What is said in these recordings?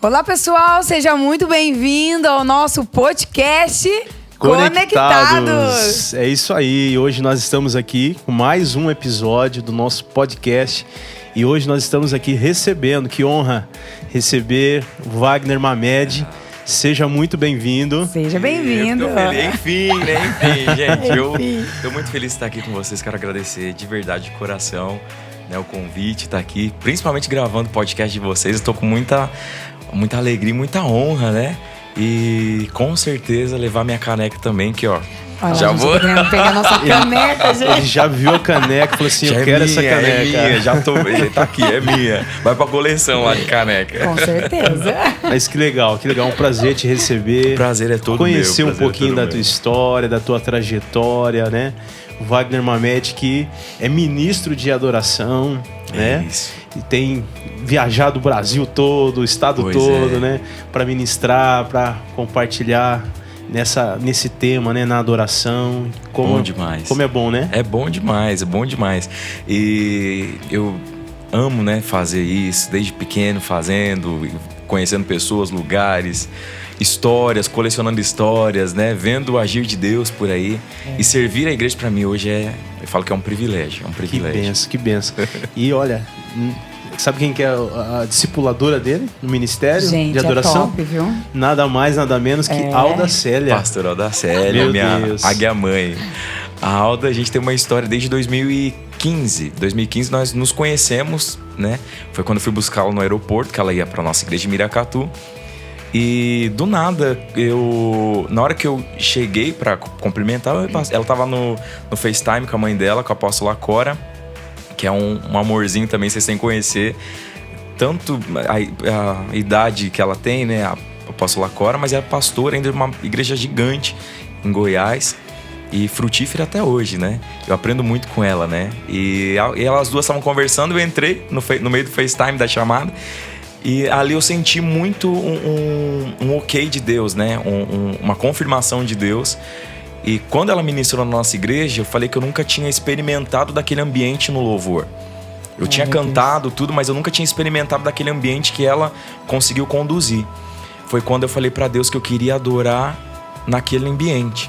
Olá, pessoal, seja muito bem-vindo ao nosso podcast Conectados. É isso aí, hoje nós estamos aqui com mais um episódio do nosso podcast e hoje nós estamos aqui recebendo, que honra receber o Wagner Mamed. Seja muito bem-vindo. Seja bem-vindo. Enfim, gente, eu tô muito feliz de estar aqui com vocês, quero agradecer de verdade, de coração, né, o convite, estar aqui, principalmente gravando o podcast de vocês, eu tô com muita alegria, muita honra, né? E com certeza levar minha caneca também, que ó. Olha, já vou pegar nossa caneca, gente. Ele já viu a caneca, falou assim: eu quero essa caneca. É minha, já tá aqui, é minha. Vai pra coleção lá de caneca. Com certeza. Mas que legal, um prazer te receber. O prazer é todo conhecer meu. Um pouquinho da tua história, da tua trajetória, né? O Wagner Mamed, que é ministro de adoração, né? Isso. E tem viajado o Brasil todo, o estado todo, né? Para ministrar, para compartilhar nesse tema, né? Na adoração. Bom demais. Como é bom, né? É bom demais. E eu amo, né, fazer isso, desde pequeno fazendo, conhecendo pessoas, lugares, histórias, colecionando histórias, né? Vendo o agir de Deus por aí. E servir a igreja para mim hoje eu falo que é um privilégio, Que benção. E olha, sabe quem que é a discipuladora dele no ministério de adoração? É top, viu? Nada mais, nada menos que Alda Célia. Pastor Alda Célia, minha Deus. águia-mãe. A Alda, a gente tem uma história desde 2015. 2015 nós nos conhecemos, né? Foi quando eu fui buscá-la no aeroporto, que ela ia para nossa igreja de Miracatu. E do nada, na hora que eu cheguei para cumprimentar, ela estava no FaceTime com a mãe dela, com a apóstola Cora, que é um amorzinho também, vocês têm que conhecer. Tanto a idade que ela tem, né, a apóstola Cora, mas é pastora ainda de uma igreja gigante em Goiás e frutífera até hoje, né? Eu aprendo muito com ela, né? E elas duas estavam conversando, eu entrei no meio do FaceTime da chamada. E ali eu senti muito um ok de Deus, né? Uma confirmação de Deus. E quando ela ministrou na nossa igreja, eu falei que eu nunca tinha experimentado daquele ambiente no louvor. Eu tinha cantado tudo, mas eu nunca tinha experimentado daquele ambiente que ela conseguiu conduzir. Foi quando eu falei pra Deus que eu queria adorar naquele ambiente.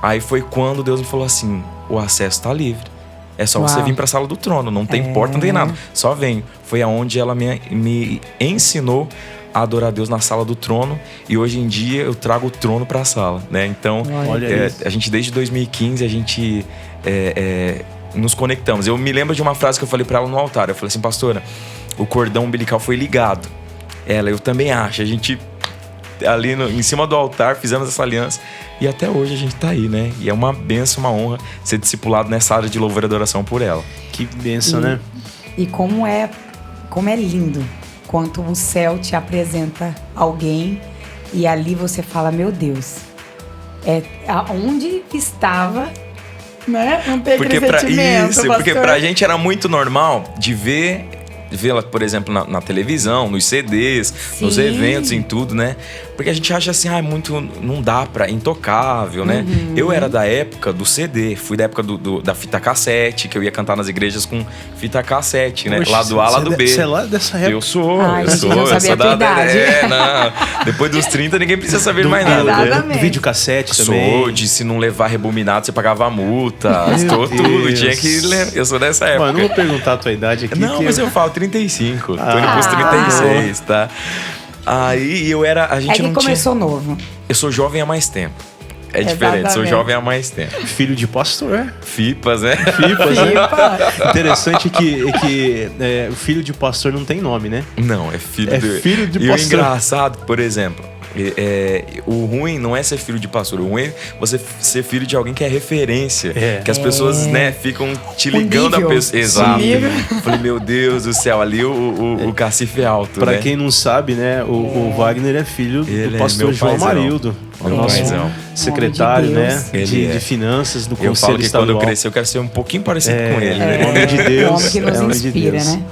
Aí foi quando Deus me falou assim: o acesso tá livre. É só você vir pra sala do trono, não tem porta, não tem nada, só vem. Foi aonde ela me ensinou a adorar a Deus na sala do trono. E hoje em dia eu trago o trono pra sala, né? Então, a gente desde 2015, a gente nos conectamos. Eu me lembro de uma frase que eu falei pra ela no altar. Eu falei assim: pastora, o cordão umbilical foi ligado. Eu também acho. A gente ali em cima do altar fizemos essa aliança e até hoje a gente tá aí, né? E é uma bênção, uma honra ser discipulado nessa área de louvor e adoração por ela. Que bênção, né? E como é lindo quando o céu te apresenta alguém e ali você fala: meu Deus, onde estava, né? Não ter aquele sentimento, porque pra gente era muito normal de vê-la, por exemplo, na televisão, nos CDs, nos eventos, em tudo, né? Porque a gente acha assim, muito, não dá pra, intocável, né? Eu era da época do CD, fui da época da fita cassete, que eu ia cantar nas igrejas com fita cassete, né? Poxa, lá do A, lá do B. Você é lá dessa época? Eu sou da idade. Não. Depois dos 30, ninguém precisa saber mais nada. Exatamente. Do videocassete também. Se não levar rebobinado, você pagava a multa. Estou tudo, tinha que ler. Eu sou dessa época. Mano, não vou perguntar a tua idade aqui. Não, mas eu falo 35. Tô indo pros 36, tá? Aí a gente não começou novo. Eu sou jovem há mais tempo. É diferente, sou jovem há mais tempo. Filho de pastor. Fipas, né? Fipas, né? Interessante que o filho de pastor não tem nome, né? Não, é filho de pastor. E o engraçado, por exemplo, o ruim não é ser filho de pastor. O ruim é você ser filho de alguém que é referência. Que as pessoas, né, ficam te ligando a pessoa. Exato. Falei, meu Deus do céu, ali o cacife é alto. Pra né? quem não sabe, né, o Wagner é filho do pastor João Marildo. O nosso secretário, né, de finanças do Conselho Estadual. Eu falo que quando eu crescer eu quero ser um pouquinho parecido com ele. Né? Homem de Deus. Homem que nos inspira, né?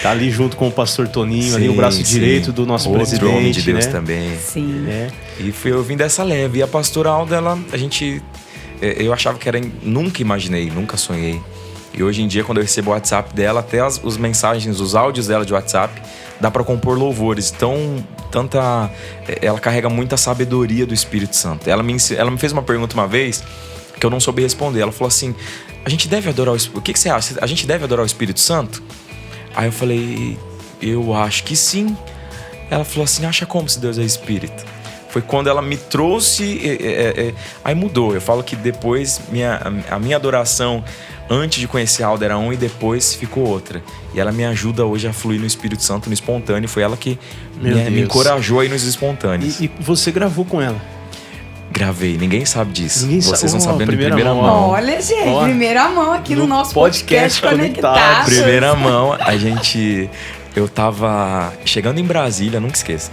Tá ali junto com o pastor Toninho, ali o braço direito do nosso presidente. Homem de Deus, né? também. Sim. E eu vim dessa leve. E a pastora Alda, eu achava que nunca imaginei, nunca sonhei. E hoje em dia, quando eu recebo o WhatsApp dela, até os mensagens, os áudios dela de WhatsApp, dá pra compor louvores ela carrega muita sabedoria do Espírito Santo. Ela me fez uma pergunta uma vez que eu não soube responder. Ela falou assim: a gente deve adorar o que você acha? A gente deve adorar o Espírito Santo? Aí eu falei: eu acho que sim. Ela falou assim: acha como se Deus é Espírito? Foi quando ela me trouxe, aí mudou. Eu falo que depois a minha adoração antes de conhecer a Alda era um e depois ficou outra. E ela me ajuda hoje a fluir no Espírito Santo, no espontâneo. Foi ela que me encorajou aí nos espontâneos. E você gravou com ela? Gravei, ninguém sabe disso. Vocês não sabem de primeira primeira mão. mão. Olha, gente, primeira mão aqui no nosso podcast Conectados. Primeira mão, eu tava chegando em Brasília, nunca esqueça.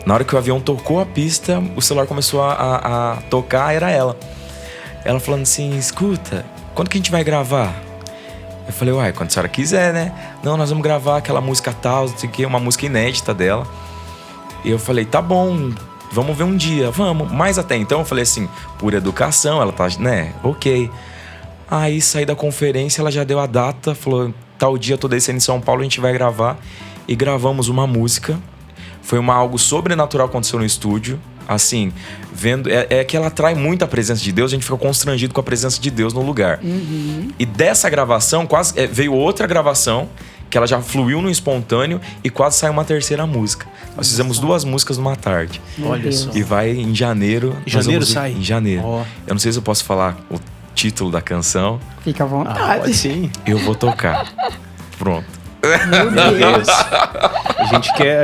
Na hora que o avião tocou a pista, o celular começou a tocar, era ela. Ela falando assim: escuta, quando que a gente vai gravar? Eu falei: uai, quando a senhora quiser, né? Não, nós vamos gravar aquela música tal, não sei o que, uma música inédita dela. E eu falei: tá bom, vamos ver um dia, vamos. Mas até então eu falei assim, por educação, ela tá, né, ok. Aí saí da conferência, ela já deu a data, falou: tal dia, tô descendo em São Paulo, a gente vai gravar. E gravamos uma música. Foi algo sobrenatural que aconteceu no estúdio. Assim, vendo... É que ela atrai muito a presença de Deus. A gente fica constrangido com a presença de Deus no lugar. E dessa gravação, quase veio outra gravação, que ela já fluiu no espontâneo, e quase saiu uma terceira música. Nós fizemos 2 músicas numa tarde. Olha só. E vai em janeiro. Em janeiro sai? Em janeiro. Oh. Eu não sei se eu posso falar o título da canção. Fica à vontade. Pode sim. Eu vou tocar. Pronto. Meu Deus. A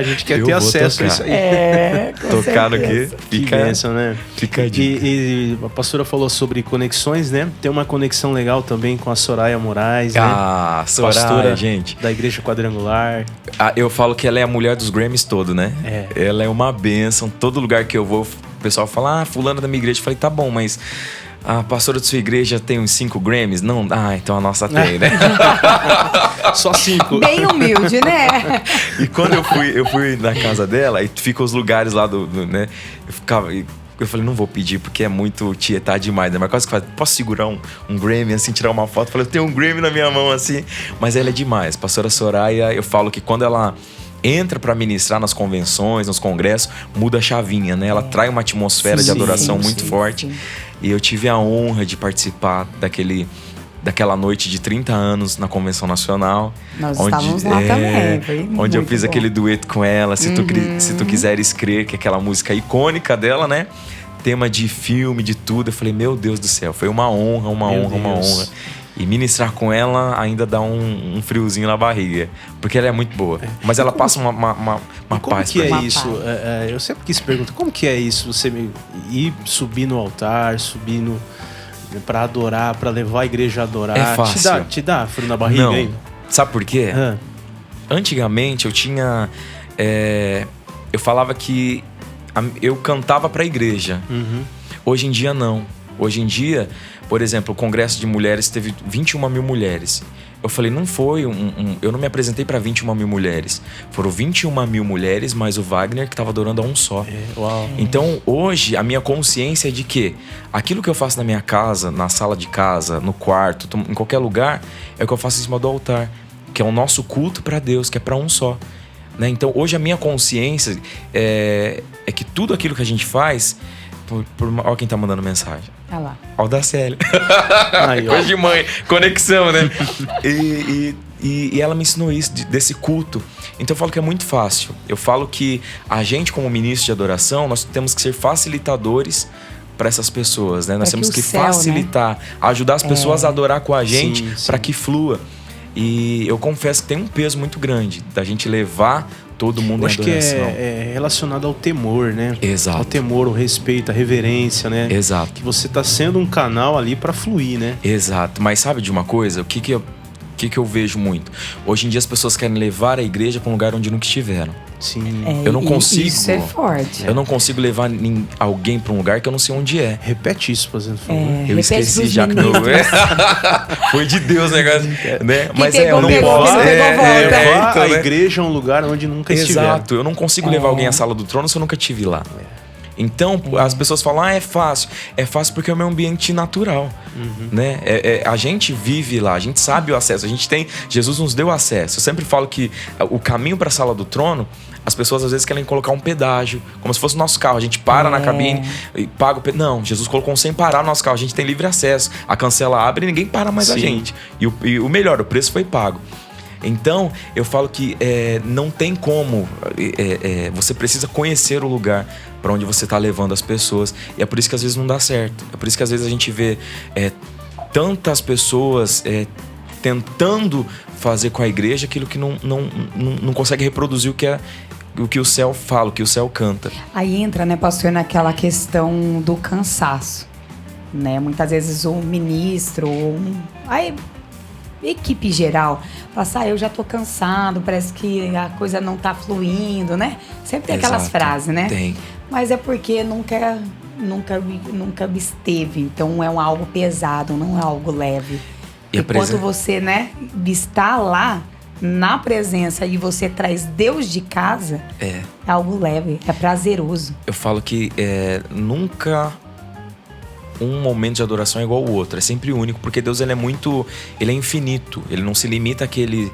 gente quer ter acesso a isso aí. Tocar no quê? Que bênção, né? Fica a dica. E a pastora falou sobre conexões, né? Tem uma conexão legal também com a Soraya Moraes, né? Soraya, pastora, gente. Da Igreja Quadrangular. Eu falo que ela é a mulher dos Grammys todo, né? Ela é uma bênção. Todo lugar que eu vou, o pessoal fala: fulano da minha igreja. Eu falei: tá bom, mas a pastora de sua igreja tem uns 5 Grammys? Não? então a nossa tem, né? Só 5. Bem humilde, né? E quando eu fui na casa dela, e fica os lugares lá né? Eu falei: não vou pedir, porque é muito tietar demais, né? Mas quase que faz: posso segurar um Grammy, assim, tirar uma foto? Eu falei: eu tenho um Grammy na minha mão, assim. Mas ela é demais. Pastora Soraya, eu falo que quando ela entra para ministrar nas convenções, nos congressos, muda a chavinha, né? Ela traz uma atmosfera de adoração muito forte. Sim. E eu tive a honra de participar daquela noite de 30 anos na Convenção Nacional. Nós estávamos lá também. Foi onde eu fiz aquele dueto com ela, Se Tu Quiseres Crer, que é aquela música icônica dela, né? Tema de filme, de tudo. Eu falei: meu Deus do céu, foi uma honra, uma honra. E ministrar com ela ainda dá um friozinho na barriga, porque ela é muito boa. Mas ela passa uma paz pra gente. Como que é isso? Eu sempre quis perguntar, como que é isso? Você ir subir no altar, pra adorar, pra levar a igreja a adorar. É fácil. Te dá frio na barriga? Não. Hein? Sabe por quê? Antigamente eu tinha... eu falava que eu cantava pra igreja. Hoje em dia não. Hoje em dia, por exemplo, o Congresso de Mulheres teve 21 mil mulheres. Eu falei: não foi eu não me apresentei para 21 mil mulheres. Foram 21 mil mulheres, mais o Wagner, que estava adorando a um só. Uau. Então, hoje, a minha consciência é de que aquilo que eu faço na minha casa, na sala de casa, no quarto, em qualquer lugar, é o que eu faço em cima do altar, que é o nosso culto para Deus, que é para um só. Né? Então, hoje, a minha consciência é que tudo aquilo que a gente faz... Olha quem tá mandando mensagem. Olha lá. Olha o Daciele. Coisa de mãe. Conexão, né? E ela me ensinou isso, desse culto. Então eu falo que é muito fácil. Eu falo que a gente, como ministro de adoração, nós temos que ser facilitadores para essas pessoas, né? Nós temos que facilitar, né? Ajudar as pessoas a adorar com a gente para que flua. E eu confesso que tem um peso muito grande da gente levar todo mundo em adoração. Eu acho que é relacionado ao temor, né? Exato. Ao temor, o respeito, a reverência, né? Exato. Que você tá sendo um canal ali para fluir, né? Exato. Mas sabe de uma coisa? O que eu vejo muito? Hoje em dia as pessoas querem levar a igreja para um lugar onde nunca estiveram. Sim. Eu não consigo. Isso é forte. Eu não consigo levar alguém para um lugar que eu não sei onde é. Repete isso, por favor. Eu esqueci já que não foi de Deus o negócio, né? Mas eu não posso levar a igreja a um lugar onde nunca estiver. Exato. Eu não consigo levar alguém à sala do trono se eu nunca estive lá. Então, as pessoas falam, é fácil. É fácil porque é o meu ambiente natural, né? A gente vive lá, a gente sabe o acesso. Jesus nos deu acesso. Eu sempre falo que o caminho para a sala do trono, as pessoas às vezes querem colocar um pedágio, como se fosse o nosso carro. A gente para na cabine e paga o pedágio. Não, Jesus colocou sem parar no nosso carro. A gente tem livre acesso. A cancela abre e ninguém para mais a gente. E o melhor, o preço foi pago. Então, eu falo que não tem como, você precisa conhecer o lugar para onde você está levando as pessoas. E é por isso que às vezes não dá certo. É por isso que às vezes a gente vê tantas pessoas tentando fazer com a igreja aquilo que não consegue reproduzir o que o céu fala, o que o céu canta. Aí entra, né, pastor, naquela questão do cansaço, né? Muitas vezes o ministro, equipe geral, fala assim, eu já tô cansado, parece que a coisa não tá fluindo, né? Sempre tem aquelas frases, né? Tem. Mas é porque nunca esteve, então é algo pesado, não é algo leve. E quando você, né, está lá na presença e você traz Deus de casa, é algo leve, é prazeroso. Eu falo que nunca um momento de adoração é igual ao outro, é sempre único, porque Deus ele é infinito, ele não se limita àquele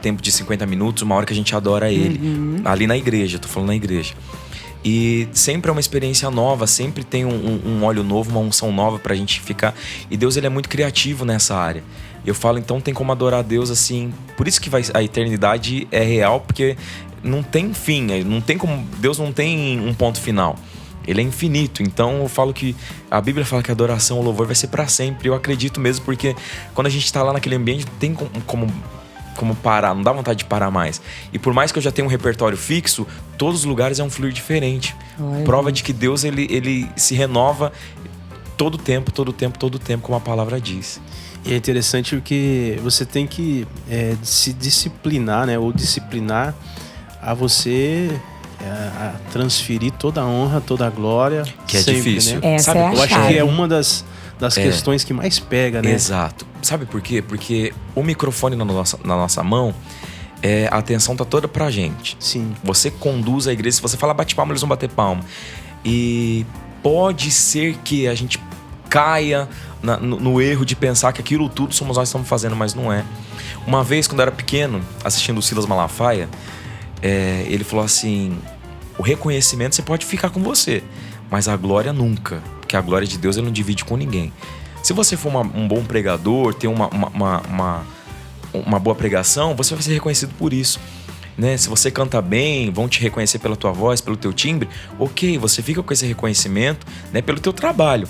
tempo de 50 minutos, uma hora que a gente adora ele, ali na igreja, tô falando na igreja. E sempre é uma experiência nova, sempre tem um óleo novo, uma unção nova pra gente ficar. E Deus ele é muito criativo nessa área. Eu falo, então tem como adorar a Deus assim. Por isso que a eternidade é real, porque não tem fim, não tem como. Deus não tem um ponto final. Ele é infinito. Então eu falo que a Bíblia fala que a adoração, o louvor vai ser pra sempre. Eu acredito mesmo, porque quando a gente tá lá naquele ambiente, não tem como parar, não dá vontade de parar mais. E por mais que eu já tenha um repertório fixo, todos os lugares é um fluir diferente. Prova de que Deus ele se renova todo tempo, como a palavra diz. E é interessante porque você tem que se disciplinar, né? Ou disciplinar a você a transferir toda a honra, toda a glória. Que é sempre, difícil. Né? Sabe, é eu acho que é uma das questões que mais pega, né? Exato. Sabe por quê? Porque o microfone na nossa mão, a atenção tá toda pra gente. Sim. Você conduz a igreja, se você falar bate palma, eles vão bater palma. E pode ser que a gente caia no erro de pensar que aquilo tudo somos nós que estamos fazendo, mas não é. Uma vez, quando eu era pequeno, assistindo o Silas Malafaia, ele falou assim, o reconhecimento você pode ficar com você, mas a glória nunca. Porque a glória de Deus ele não divide com ninguém. Se você for um bom pregador, ter uma boa pregação, você vai ser reconhecido por isso, né? Se você canta bem, vão te reconhecer pela tua voz, pelo teu timbre, ok, você fica com esse reconhecimento, né, pelo teu trabalho.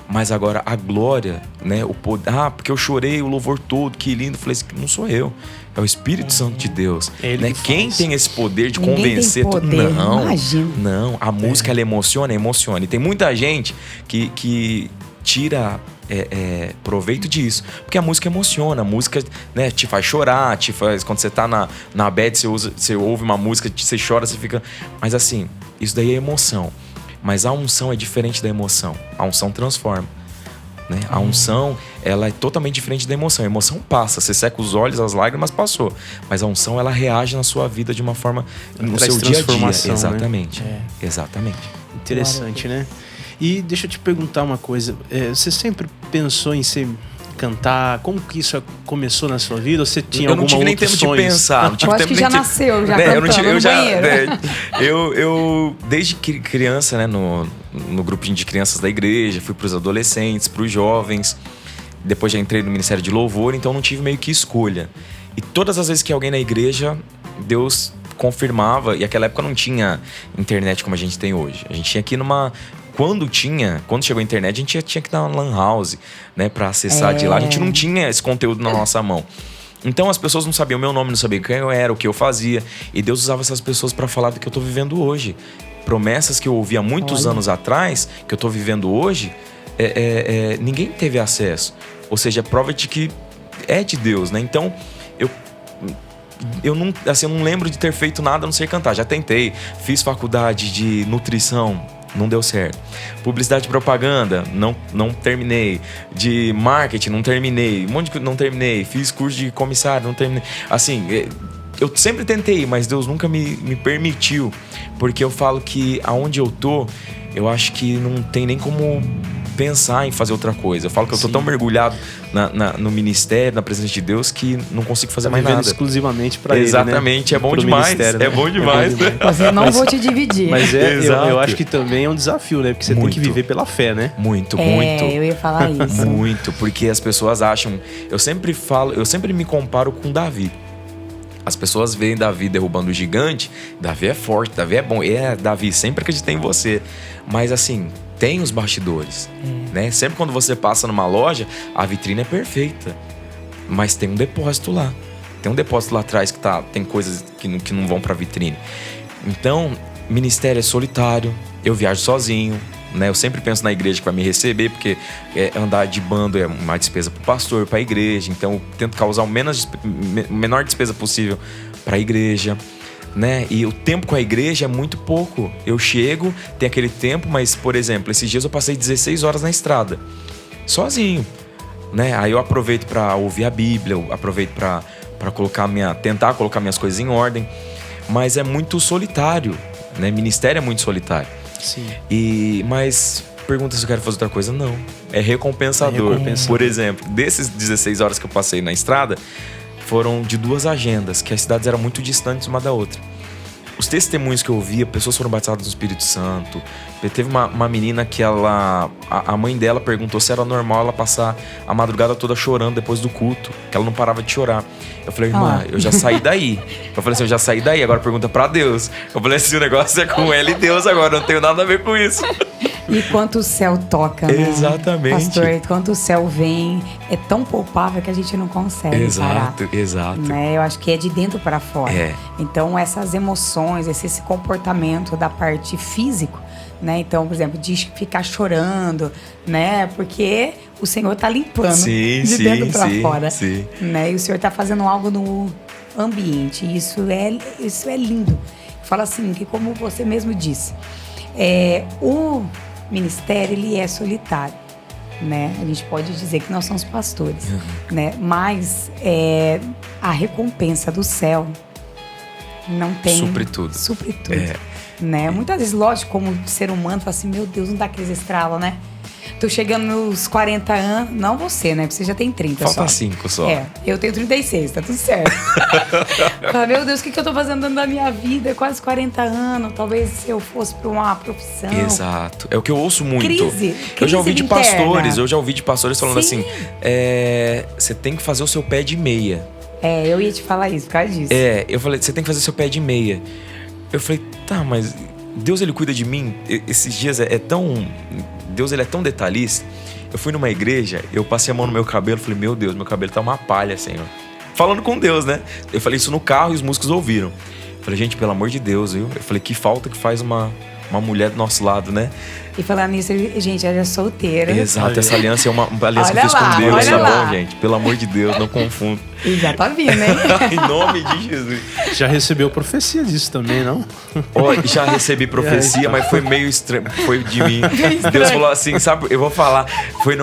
Mas agora a glória, né, o poder, porque eu chorei o louvor todo, que lindo. Eu falei assim, não sou eu, é o Espírito Santo de Deus, né? Quem tem esse poder de convencer tudo? Não, a música ela emociona. E tem muita gente que tira proveito disso, porque a música emociona, a música, né, te faz chorar, quando você tá na bad, você ouve uma música, você chora, você fica, mas assim, isso daí é emoção. Mas a unção é diferente da emoção. A unção transforma, né? A unção, ela é totalmente diferente da emoção. A emoção passa, você seca os olhos, as lágrimas, passou. Mas a unção, ela reage na sua vida de uma forma, no seu dia a dia. Exatamente, né? Exatamente. Interessante, né? E deixa eu te perguntar uma coisa. Você sempre pensou em cantar? Como que isso começou na sua vida? Ou você tinha alguma outra sonho? Eu não tive nem tempo de pensar. Eu acho que já nasceu, já cantando no banheiro. Eu desde criança, né, no grupinho de crianças da igreja, fui para os adolescentes, para os jovens. Depois já entrei no Ministério de Louvor, então não tive meio que escolha. E todas as vezes que alguém na igreja, Deus confirmava. E naquela época não tinha internet como a gente tem hoje. A gente tinha que ir numa... Quando chegou a internet, a gente tinha que ir na Lan House, né, pra acessar de lá. A gente não tinha esse conteúdo na nossa mão. Então as pessoas não sabiam o meu nome, não sabiam quem eu era, o que eu fazia. E Deus usava essas pessoas para falar do que eu tô vivendo hoje. Promessas que eu ouvi há muitos anos atrás, que eu tô vivendo hoje, ninguém teve acesso. Ou seja, é prova de que é de Deus, né? Então, eu não lembro de ter feito nada a não ser cantar. Já tentei, fiz faculdade de nutrição, não deu certo. Publicidade e propaganda, não terminei. De marketing, não terminei. Um monte de coisa, não terminei. Fiz curso de comissário, não terminei. Assim, eu sempre tentei, mas Deus nunca me permitiu. Porque eu falo que aonde eu tô, eu acho que não tem nem como pensar em fazer outra coisa. Eu falo que eu tô tão mergulhado no ministério, na presença de Deus, que não consigo fazer mais nada. Exclusivamente para ele, né? Exatamente, é bom demais. É bom demais. Mas eu não vou te dividir. Mas eu acho que também é um desafio, né? Porque você tem que viver pela fé, né? Muito. Eu ia falar isso. Muito, porque as pessoas acham... Eu sempre me comparo com Davi. As pessoas veem Davi derrubando o gigante. Davi é forte, Davi é bom. Davi, sempre acreditei em você. Mas assim, tem os bastidores, né? Sempre quando você passa numa loja, a vitrine é perfeita. Mas tem um depósito lá. Tem um depósito lá atrás que tem coisas que não vão pra vitrine. Então, ministério é solitário. Eu viajo sozinho, né? Eu sempre penso na igreja que vai me receber, porque andar de bando é uma despesa pro pastor, pra igreja. Então eu tento causar a menor despesa possível pra igreja, né? E o tempo com a igreja é muito pouco. Eu chego, tem aquele tempo, mas, por exemplo, esses dias eu passei 16 horas na estrada, sozinho, né? Aí eu aproveito pra ouvir a Bíblia, eu aproveito pra tentar colocar minhas coisas em ordem. Mas é muito solitário, né? Ministério é muito solitário. Sim. Mas pergunta se eu quero fazer outra coisa. Não. É recompensador. Por exemplo, desses 16 horas que eu passei na estrada, foram de 2 agendas, que as cidades eram muito distantes uma da outra. Os testemunhos que eu ouvia, pessoas foram batizadas no Espírito Santo. Teve uma menina que a mãe dela perguntou se era normal ela passar a madrugada toda chorando depois do culto, que ela não parava de chorar. Eu falei, irmã, eu já saí daí. Eu falei assim, eu já saí daí, agora pergunta pra Deus. Eu falei assim, o negócio é com ela e Deus agora, não tenho nada a ver com isso. E quanto o céu toca, né? Exatamente. Pastor, quanto o céu vem, é tão palpável que a gente não consegue parar. Exato. Né? Eu acho que é de dentro para fora. Então, essas emoções, esse comportamento da parte física, né? Então, por exemplo, de ficar chorando, né? Porque o Senhor está limpando de dentro para fora. Sim. Né? E o Senhor está fazendo algo no ambiente. E isso é lindo. Fala assim, que como você mesmo disse, o ministério, ele é solitário, né? A gente pode dizer que nós somos pastores, né? Mas a recompensa do céu não tem... Supre tudo. Né? Muitas vezes, lógico, como ser humano, fala assim, meu Deus, não dá aqueles estralos, né? Tô chegando nos 40 anos, não você, né? Porque você já tem 30 Falta só. 5 só. Eu tenho 36, tá tudo certo. Fala, meu Deus, o que eu tô fazendo dentro da minha vida? Quase 40 anos, talvez eu fosse pra uma profissão. Exato. É o que eu ouço muito. Crise eu já ouvi de pastores, interna. Falando Sim. assim, você tem que fazer o seu pé de meia. Eu ia te falar isso por causa disso. Eu falei, você tem que fazer seu pé de meia. Eu falei, tá, mas Deus, ele cuida de mim. Esses dias Deus, ele é tão detalhista. Eu fui numa igreja, eu passei a mão no meu cabelo, falei, meu Deus, meu cabelo tá uma palha, Senhor. Falando com Deus, né? Eu falei isso no carro e os músicos ouviram. Eu falei, gente, pelo amor de Deus, viu? Eu falei, que falta que faz uma mulher do nosso lado, né? E falar nisso, gente, ela é solteira. Exato, essa aliança é uma aliança que eu fiz com Deus, tá bom, gente? Pelo amor de Deus, não confundo. E já tá vindo, hein? Em nome de Jesus. Já recebeu profecia disso também, não? Já recebi profecia, mas foi meio estranho. Foi de mim. Deus falou assim, sabe? Eu vou falar.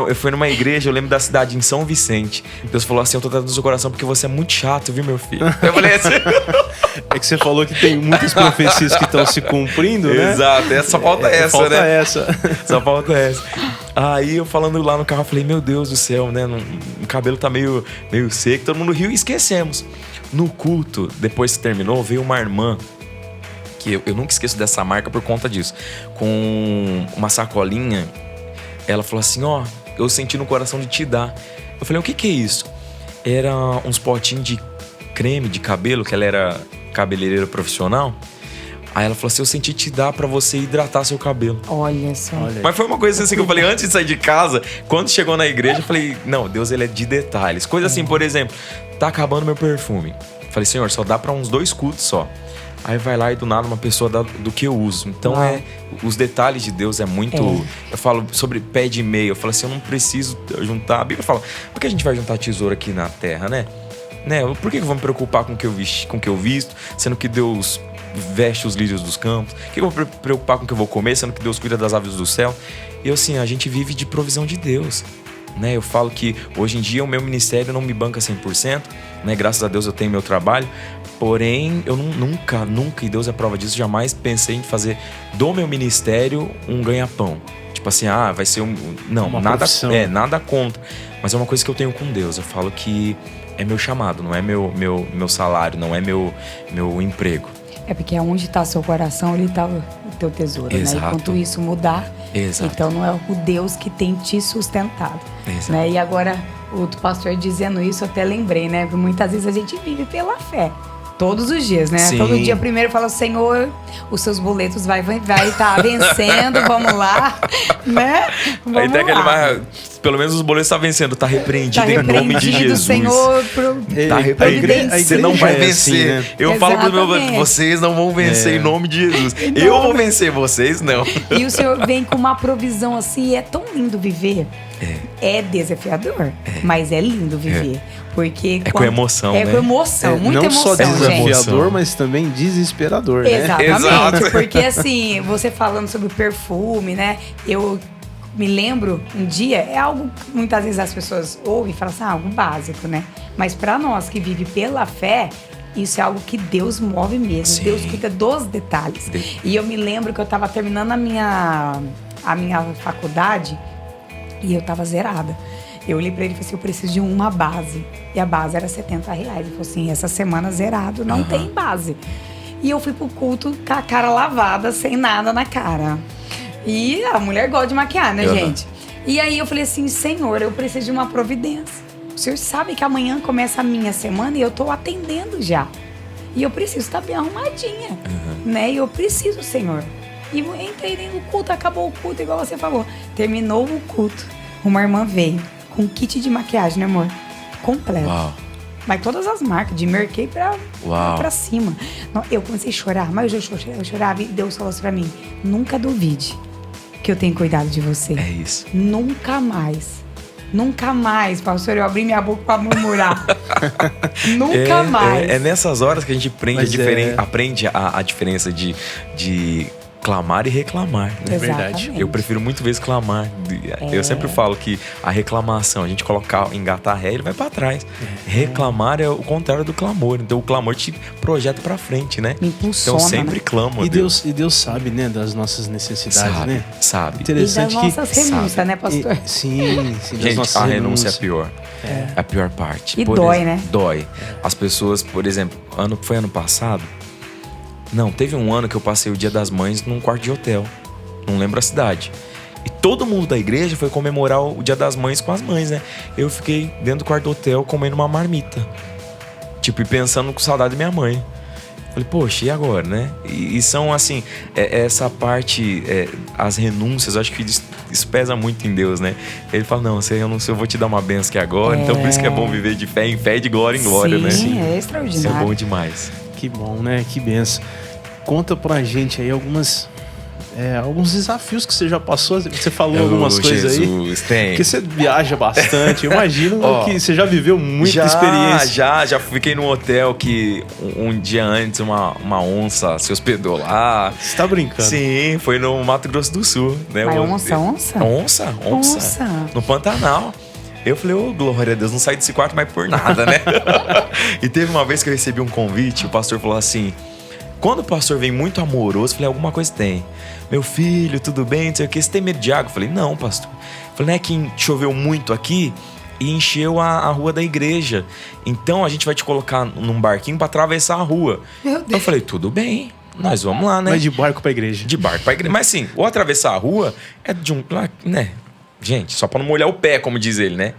Eu fui numa igreja, eu lembro da cidade, em São Vicente. Deus falou assim, eu tô tratando do seu coração porque você é muito chato, viu, meu filho? Eu falei assim... É que você falou que tem muitas profecias que estão se cumprindo, né? Exato, só falta essa, falta né? essa. Só falta essa. Aí eu falando lá no carro, eu falei, meu Deus do céu, né? O cabelo tá meio seco, todo mundo riu e esquecemos. No culto, depois que terminou, veio uma irmã, que eu nunca esqueço dessa marca por conta disso, com uma sacolinha. Ela falou assim, eu senti no coração de te dar. Eu falei, o que é isso? Era uns potinhos de creme de cabelo, que ela era cabeleireira profissional. Aí ela falou assim, eu senti te dar pra você hidratar seu cabelo. Olha só. Mas foi uma coisa assim que eu falei antes de sair de casa. Quando chegou na igreja, eu falei, não, Deus, ele é de detalhes. Coisa assim, por exemplo, tá acabando meu perfume. Falei, Senhor, só dá pra uns 2 cultos só. Aí vai lá e do nada uma pessoa dá do que eu uso. Então os detalhes de Deus é muito... Eu falo sobre pé de meia. Eu falo assim, eu não preciso juntar. A Bíblia fala, por que a gente vai juntar tesouro aqui na terra, né? Por que eu vou me preocupar com o que eu visto, sendo que Deus veste os lírios dos campos? Por que eu vou me preocupar com o que eu vou comer, sendo que Deus cuida das aves do céu? E assim, a gente vive de provisão de Deus, né? Eu falo que hoje em dia o meu ministério não me banca 100%, né? Graças a Deus eu tenho meu trabalho. Porém, eu nunca, e Deus é prova disso, jamais pensei em fazer do meu ministério um ganha-pão. Tipo assim, vai ser Não, nada contra. Mas é uma coisa que eu tenho com Deus. Eu falo que é meu chamado, não é meu salário, não é meu emprego. É porque onde está seu coração, ali está o teu tesouro, Exato. né? Enquanto isso mudar, Exato. então não é o Deus que tem te sustentado. Exato. Né? E agora, o pastor dizendo isso, eu até lembrei, né? Porque muitas vezes a gente vive pela fé. Todos os dias, né? Sim. Todo dia primeiro fala, Senhor, os seus boletos vai estar vencendo, vamos lá, né? Vamos Aí tem lá. pelo menos os boletos estão vencendo, tá repreendido em nome de Jesus. Senhor, Tá repreendido. Você não vai vencer. Assim, né? Eu falo pro meu Exatamente. vocês não vão vencer em nome de Jesus. Eu vou vencer, vocês não. E o Senhor vem com uma provisão assim, e é tão lindo viver. É desafiador, mas é lindo viver. Porque com emoção, É né? com emoção, muita não emoção, só desafiador, gente. mas também desesperador, né? Exatamente, Exato. porque assim, você falando sobre perfume, né? Eu me lembro um dia, é algo que muitas vezes as pessoas ouvem e falam assim, algo básico, né? Mas para nós que vive pela fé, isso é algo que Deus move mesmo. Sim. Deus cuida dos detalhes. E eu me lembro que eu estava terminando a minha faculdade e eu estava zerada. Eu olhei pra ele e falei assim, eu preciso de uma base. E a base era R$70. Ele falou assim, essa semana zerado, não tem base. E eu fui pro culto com a cara lavada, sem nada na cara. E a mulher gosta de maquiar, né, gente? E aí eu falei assim, Senhor, eu preciso de uma providência. O Senhor sabe que amanhã começa a minha semana e eu tô atendendo já. E eu preciso estar bem arrumadinha, né? E eu preciso, Senhor. E eu entrei dentro do culto, acabou o culto, igual você falou. Terminou o culto, uma irmã veio com um kit de maquiagem, né, amor? Completo. Uau. Mas todas as marcas, de Merkei pra cima. Eu comecei a chorar, mas eu chorava e Deus falou assim pra mim, nunca duvide que eu tenho cuidado de você. É isso. Nunca mais. Nunca mais, pastor, eu abri minha boca pra murmurar. Nunca mais. É nessas horas que a gente aprende, Mas aprende a diferença de clamar e reclamar, né? É verdade. Exatamente. Eu prefiro muito vezes clamar. Eu sempre falo que a reclamação, a gente engatar ré, ele vai pra trás. Reclamar é o contrário do clamor. Então o clamor te projeta pra frente, né? Me impulsona, Então sempre né? clamo a E Deus. Deus sabe, né, das nossas necessidades, Sabe, né? sabe. E das Interessante nossas que... renúncias, né, pastor? Sim, das Gente, nossas a renúncia é renúncias. a pior. É a pior parte. E dói, né? Dói. As pessoas, por exemplo, foi ano passado? Não, teve um ano que eu passei o Dia das Mães num quarto de hotel. Não lembro a cidade. E todo mundo da igreja foi comemorar o Dia das Mães com as mães, né? Eu fiquei dentro do quarto do hotel comendo uma marmita. Tipo, e pensando com saudade da minha mãe. Falei, poxa, e agora, né? E são assim, essa parte, as renúncias, eu acho que isso pesa muito em Deus, né? Ele fala, não, você renuncia, eu vou te dar uma benção aqui agora. Então por isso que é bom viver de fé em fé e de glória em glória, né? Sim, é Isso é extraordinário. bom demais. Que bom, né? Que benção. Conta pra gente aí alguns desafios que você já passou. Você falou algumas coisas aí. Jesus, tem. Porque você viaja bastante. Eu imagino Ó, que você já viveu muita experiência. Já fiquei num hotel que um dia antes uma onça se hospedou lá. Você tá brincando? Sim, foi no Mato Grosso do Sul, né? Mas onça? Onça. No Pantanal. Eu falei, ô, glória a Deus, não saí desse quarto mais por nada, né? E teve uma vez que eu recebi um convite, o pastor falou assim, quando o pastor vem muito amoroso, eu falei, alguma coisa tem. Meu filho, tudo bem? Não sei o que, você tem medo de água? Eu falei, não, pastor. Eu falei, não é que choveu muito aqui e encheu a rua da igreja. Então a gente vai te colocar num barquinho pra atravessar a rua. Meu Deus. Eu falei, tudo bem, nós vamos lá, né? Mas de barco pra igreja. De barco pra igreja. Mas assim, o atravessar a rua é de um... né? Gente, só pra não molhar o pé, como diz ele, né?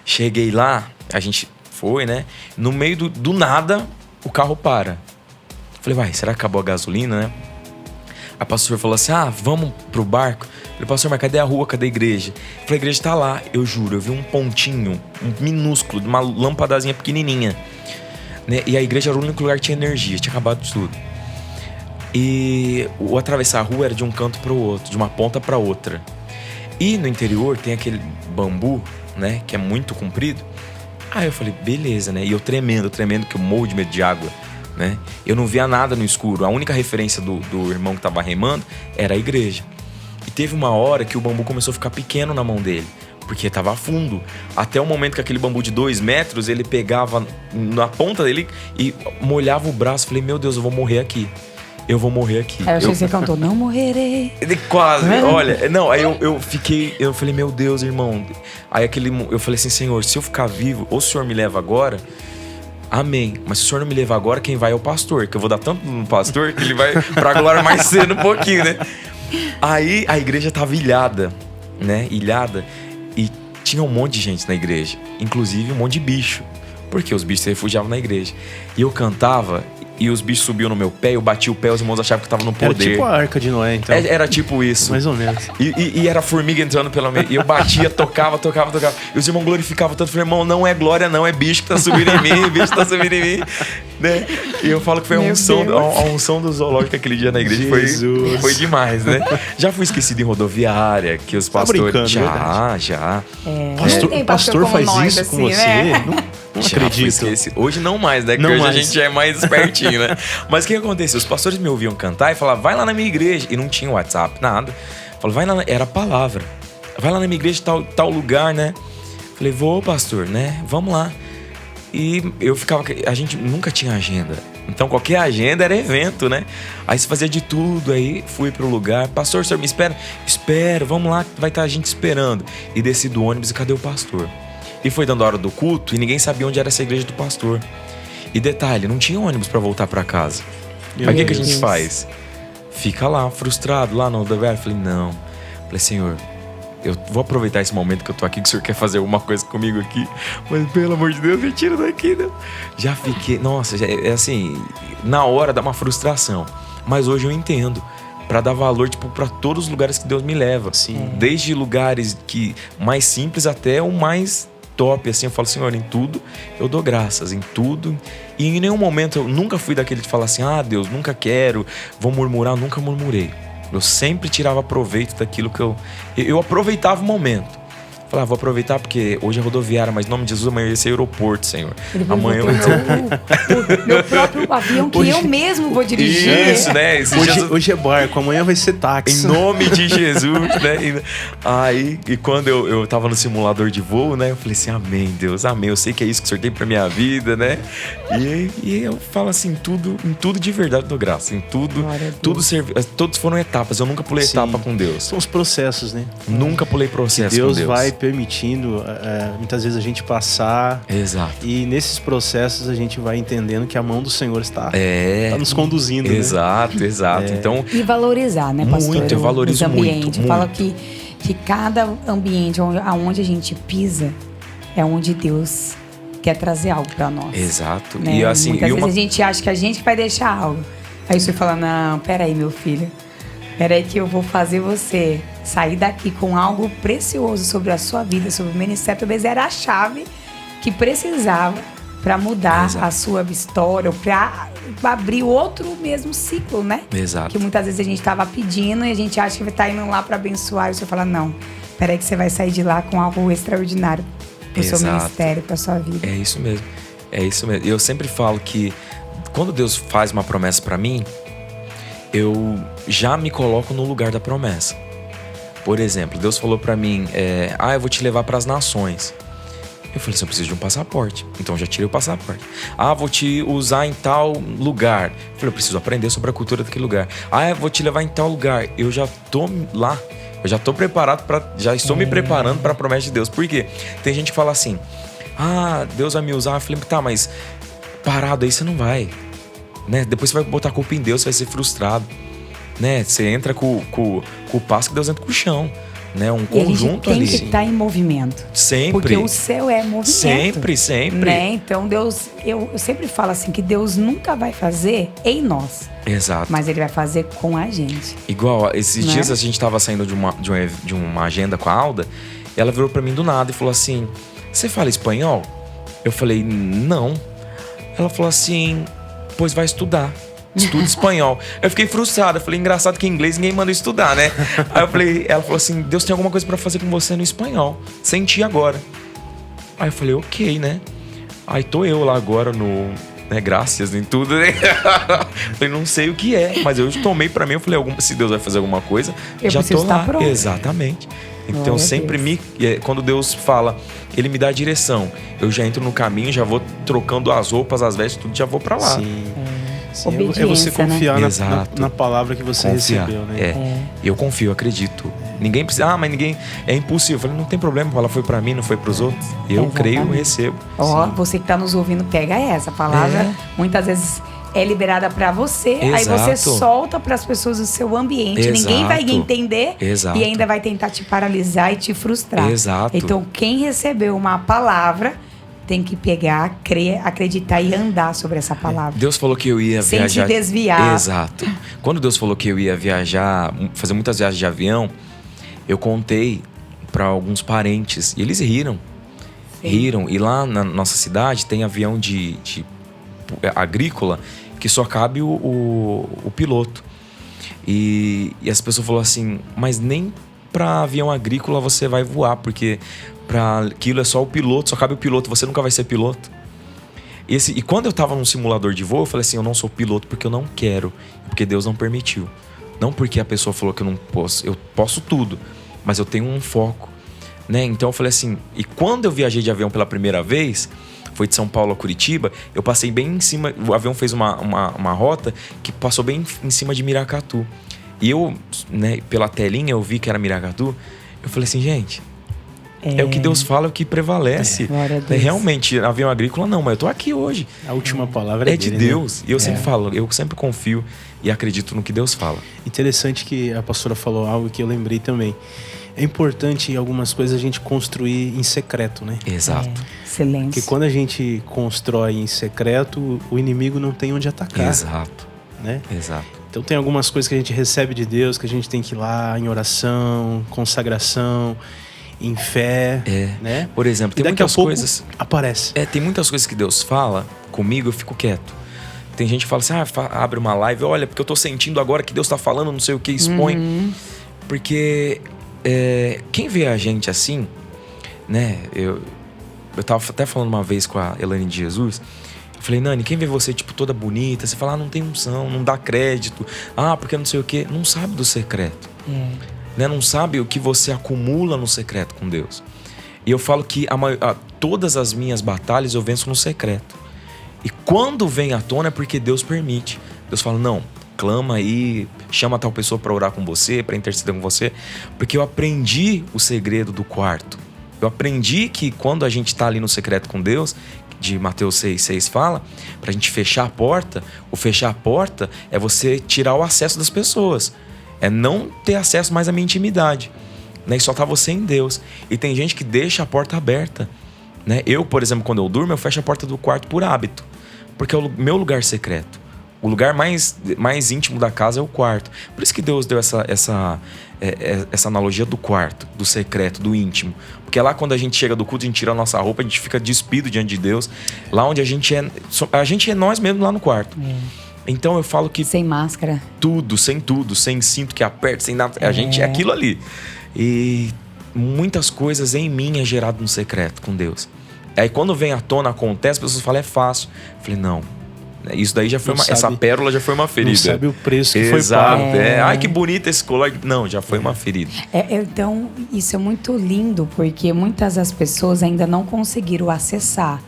Cheguei lá, a gente foi, né? No meio do nada, o carro para. Falei, vai, será que acabou a gasolina, né? A pastor falou assim, vamos pro barco. Falei, pastor, mas cadê a rua, cadê a igreja? Falei, a igreja tá lá. Eu juro, eu vi um pontinho, um minúsculo, de uma lâmpadazinha pequenininha. Né? E a igreja era o único lugar que tinha energia, tinha acabado de tudo. E o atravessar a rua era de um canto pro outro, de uma ponta pra outra. E no interior tem aquele bambu, né, que é muito comprido. Aí eu falei, beleza, né? E eu tremendo, que eu morro de medo de água, né? Eu não via nada no escuro. A única referência do irmão que tava remando era a igreja. E teve uma hora que o bambu começou a ficar pequeno na mão dele, porque tava fundo. Até o momento que aquele bambu de 2 metros, ele pegava na ponta dele e molhava o braço. Falei, meu Deus, eu vou morrer aqui. Eu vou morrer aqui. Aí eu achei que você cantou, não morrerei. Quase, olha. Não, aí eu falei, meu Deus, irmão. Aí eu falei assim, Senhor, se eu ficar vivo, ou se o Senhor me leva agora, amém. Mas se o Senhor não me levar agora, quem vai é o pastor. Que eu vou dar tanto no pastor que ele vai pra glória mais cedo um pouquinho, né? Aí a igreja tava ilhada, né? Ilhada. E tinha um monte de gente na igreja. Inclusive um monte de bicho. Porque os bichos se refugiavam na igreja. E eu cantava... E os bichos subiam no meu pé, eu bati o pé, os irmãos achavam que eu tava no poder. Era tipo a Arca de Noé, então. Era tipo isso. Mais ou menos. E era formiga entrando pelo meio. E eu batia, tocava. E os irmãos glorificavam tanto. Eu falei, irmão, não é glória, não. É bicho que tá subindo em mim. Bicho tá subindo em mim. Né? E eu falo que foi a unção do zoológico aquele dia na igreja. Foi demais, né? Já fui esquecido em rodoviária, que os pastores... Já. Pastor faz isso assim, com você? Né? Não acredito. Hoje não mais, né? Porque hoje a gente é mais espertinho, né? Mas o que aconteceu? Os pastores me ouviam cantar e falavam, vai lá na minha igreja. E não tinha WhatsApp, nada. Falei, vai lá, era a palavra. Vai lá na minha igreja, tal lugar, né? Falei, vou, pastor, né? Vamos lá. E eu ficava... A gente nunca tinha agenda. Então qualquer agenda era evento, né? Aí se fazia de tudo. Aí fui pro lugar. Pastor, o senhor me espera? Espera, vamos lá, vai estar a gente esperando. E desci do ônibus e cadê o pastor? E foi dando a hora do culto e ninguém sabia onde era essa igreja do pastor. E detalhe, não tinha ônibus pra voltar pra casa. Aí o que a gente faz? Fica lá, frustrado, lá no lugar. Falei, não. Falei, Senhor, eu vou aproveitar esse momento que eu tô aqui, que o Senhor quer fazer alguma coisa comigo aqui. Mas pelo amor de Deus, me tira daqui, né? Já fiquei, nossa, é assim, na hora dá uma frustração. Mas hoje eu entendo. Pra dar valor, tipo, pra todos os lugares que Deus me leva. Sim. Desde lugares mais simples até o mais top, assim, eu falo, Senhor, em tudo eu dou graças, em tudo. E em nenhum momento eu nunca fui daquele de falar assim, Deus, nunca quero, vou murmurar, nunca murmurei. Eu sempre tirava proveito daquilo que eu aproveitava o momento. Falava, vou aproveitar porque hoje é rodoviária, mas em nome de Jesus amanhã vai ser aeroporto, Senhor. Amanhã vai ter meu próprio avião que hoje, eu mesmo vou dirigir. Isso, né? Hoje é barco, amanhã vai ser táxi. Em nome de Jesus, né? Aí, e quando eu tava no simulador de voo, né? Eu falei assim, amém, Deus, amém. Eu sei que é isso que o Senhor tem pra minha vida, né? E eu falo assim, em tudo de verdade eu dou graça. Em tudo, todos foram etapas. Eu nunca pulei etapa com Deus. São os processos, né? Nunca pulei processo Deus com Deus. Vai permitindo muitas vezes a gente passar. Exato. E nesses processos a gente vai entendendo que a mão do Senhor está nos conduzindo. Exato. Então, e valorizar, né, pastor? Muito, eu valorizo muito. Eu falo que cada ambiente onde a gente pisa é onde Deus quer trazer algo para nós. Exato. Né? E assim, muitas vezes a gente acha que a gente vai deixar algo. Aí você fala, não, peraí, meu filho. Peraí que eu vou fazer você sair daqui com algo precioso sobre a sua vida, sobre o ministério. Talvez era a chave que precisava para mudar a sua história, para abrir outro mesmo ciclo, né? Exato. Que muitas vezes a gente estava pedindo e a gente acha que vai estar indo lá para abençoar. E você fala, não, peraí que você vai sair de lá com algo extraordinário para o seu ministério, para a sua vida. É isso mesmo. Eu sempre falo que quando Deus faz uma promessa para mim, eu já me coloco no lugar da promessa. Por exemplo, Deus falou pra mim, eu vou te levar pras nações. Eu falei assim, eu preciso de um passaporte. Então eu já tirei o passaporte. Vou te usar em tal lugar. Eu falei, eu preciso aprender sobre a cultura daquele lugar. Eu vou te levar em tal lugar. Eu já tô lá. Eu já tô preparado já estou me preparando pra promessa de Deus. Por quê? Tem gente que fala assim, Deus vai me usar. Eu falei, tá, mas parado aí você não vai. Né? Depois você vai botar a culpa em Deus, você vai ser frustrado, né? Você entra com o passo que Deus entra com o chão, né? Um conjunto ali. Tem que estar em movimento. Sempre. Porque o céu é movimento. Sempre. Né? Então Deus, eu sempre falo assim que Deus nunca vai fazer em nós. Exato. Mas Ele vai fazer com a gente. Igual, esses dias a gente tava saindo de uma agenda com a Alda, e ela virou pra mim do nada e falou assim, você fala espanhol? Eu falei, não. Ela falou assim, pois vai estudar. Estuda espanhol. Eu fiquei frustrado. Eu falei, engraçado que em inglês ninguém manda estudar, né? Aí ela falou assim, Deus tem alguma coisa pra fazer com você no espanhol. Senti agora. Aí eu falei, ok, né? Aí tô eu lá agora né? Graças em tudo, né? Falei, não sei o que é, mas eu tomei pra mim, eu falei, se Deus vai fazer alguma coisa, eu já tô lá. pronto. Exatamente. Então sempre quando Deus fala, Ele me dá a direção, eu já entro no caminho, já vou trocando as roupas, as vestes, tudo, já vou pra lá. Sim. Sim, é você confiar, né? na palavra que você recebeu, né? Eu confio, acredito. Ninguém precisa, mas ninguém é impossível. Eu falei, não tem problema, ela foi pra mim, não foi pros outros. Eu creio, eu recebo. Você que tá nos ouvindo, pega essa palavra. Muitas vezes é liberada para você, aí você solta para as pessoas do seu ambiente. Ninguém vai entender e ainda vai tentar te paralisar e te frustrar. Então, quem recebeu uma palavra tem que pegar, crer, acreditar e andar sobre essa palavra. Deus falou que eu ia viajar. Sem se desviar. Exato. Quando Deus falou que eu ia viajar, fazer muitas viagens de avião, eu contei para alguns parentes e eles riram. Riram. E lá na nossa cidade tem avião de agrícola que só cabe o piloto. E as pessoas falaram assim, mas nem para avião agrícola você vai voar, porque para aquilo é só o piloto, só cabe o piloto, você nunca vai ser piloto. E quando eu tava num simulador de voo, eu falei assim, eu não sou piloto porque eu não quero, porque Deus não permitiu. Não porque a pessoa falou que eu não posso, eu posso tudo, mas eu tenho um foco, né? Então eu falei assim, e quando eu viajei de avião pela primeira vez, foi de São Paulo a Curitiba, eu passei bem em cima, o avião fez uma rota que passou bem em cima de Miracatu. E eu, né, pela telinha eu vi que era Miracatu, eu falei assim, gente, é o que Deus fala, é o que prevalece. Realmente, avião agrícola não, mas eu tô aqui hoje. A última palavra é de dele, Deus. Né? E eu sempre falo, eu sempre confio e acredito no que Deus fala. Interessante que a pastora falou algo que eu lembrei também. É importante algumas coisas a gente construir em secreto, né? Exato. Silêncio. Porque quando a gente constrói em secreto, o inimigo não tem onde atacar. Exato. Né? Exato. Então tem algumas coisas que a gente recebe de Deus, que a gente tem que ir lá em oração, consagração, em fé, né? Por exemplo, tem muitas coisas... aparece. Tem muitas coisas que Deus fala comigo, eu fico quieto. Tem gente que fala assim, abre uma live, olha, porque eu tô sentindo agora que Deus tá falando, não sei o que, expõe. Porque quem vê a gente assim, né? Eu tava até falando uma vez com a Elaine de Jesus, eu falei, Nani, quem vê você, tipo, toda bonita, você fala, não tem unção, não dá crédito, porque não sei o que, não sabe do secreto. Né? Não sabe o que você acumula no secreto com Deus. E eu falo que todas as minhas batalhas eu venço no secreto. E quando vem à tona é porque Deus permite. Deus fala, não, clama aí, chama tal pessoa para orar com você, para interceder com você. Porque eu aprendi o segredo do quarto. Eu aprendi que quando a gente tá ali no secreto com Deus, de Mateus 6,6 fala, pra gente fechar a porta, o fechar a porta é você tirar o acesso das pessoas. É não ter acesso mais à minha intimidade, né? E só tá você em Deus. E tem gente que deixa a porta aberta, né? Eu, por exemplo, quando eu durmo, eu fecho a porta do quarto por hábito, porque é o meu lugar secreto. O lugar mais íntimo da casa é o quarto. Por isso que Deus deu essa analogia do quarto, do secreto, do íntimo. Porque lá quando a gente chega do culto, a gente tira a nossa roupa, a gente fica despido diante de Deus. Lá onde a gente é nós mesmos lá no quarto. Então eu falo que... Sem máscara. Sem cinto que aperta, sem nada. A gente é aquilo ali. E muitas coisas em mim é gerado no secreto com Deus. Aí quando vem à tona, acontece, as pessoas falam, é fácil. Eu falei, não. Isso daí já foi essa pérola já foi uma ferida. Não sabe o preço que foi pago. Ai, que bonito esse colar. Não, já foi uma ferida. Então, isso é muito lindo, porque muitas das pessoas ainda não conseguiram acessar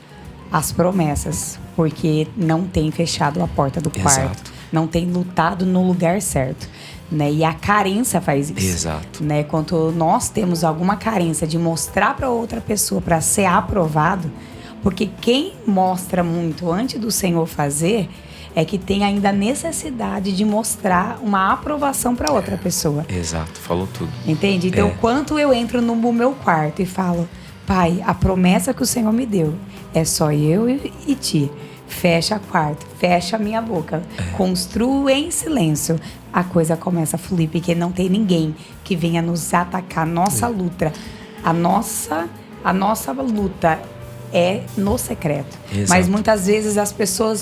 as promessas, porque não tem fechado a porta do quarto. Não tem lutado no lugar certo. Né? E a carência faz isso. Exato. Né? Quando nós temos alguma carência de mostrar para outra pessoa para ser aprovado, porque quem mostra muito antes do Senhor fazer é que tem ainda necessidade de mostrar uma aprovação para outra pessoa. Exato, falou tudo. Entende? Então, quando eu entro no meu quarto e falo, Pai, a promessa que o Senhor me deu é só eu e ti. Fecha a quarto, fecha a minha boca, construo em silêncio. A coisa começa a fluir, porque não tem ninguém que venha nos atacar. Nossa luta, a nossa luta é no secreto. Exato. Mas muitas vezes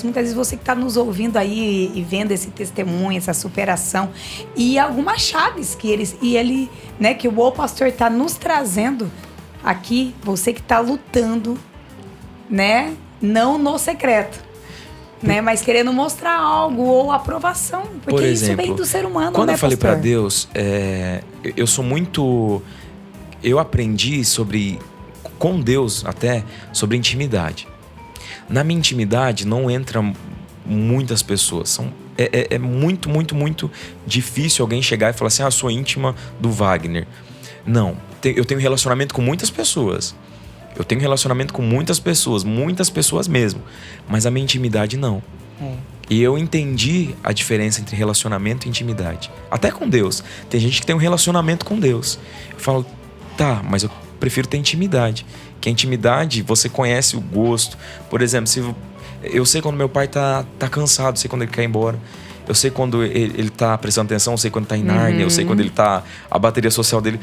muitas vezes você que está nos ouvindo aí e vendo esse testemunho, essa superação, e algumas chaves que ele, né, que o pastor está nos trazendo aqui, você que está lutando, né, não no secreto. né? Mas querendo mostrar algo ou aprovação. Porque Por exemplo, isso vem do ser humano, quando né, eu falei pastor? pra Deus, eu sou muito... Eu aprendi com Deus até, sobre intimidade. Na minha intimidade não entra muitas pessoas. É muito, muito, muito difícil alguém chegar e falar assim, sou íntima do Wagner. Não, eu tenho relacionamento com muitas pessoas. muitas pessoas mesmo. Mas a minha intimidade não. E eu entendi a diferença entre relacionamento e intimidade. Até com Deus. Tem gente que tem um relacionamento com Deus. Eu falo, tá, mas eu prefiro ter intimidade. Que a intimidade, você conhece o gosto. Por exemplo, eu sei quando meu pai tá cansado, sei quando ele quer ir embora. Eu sei quando ele tá prestando atenção, eu sei quando tá em Nárnia, eu sei quando ele tá... A bateria social dele...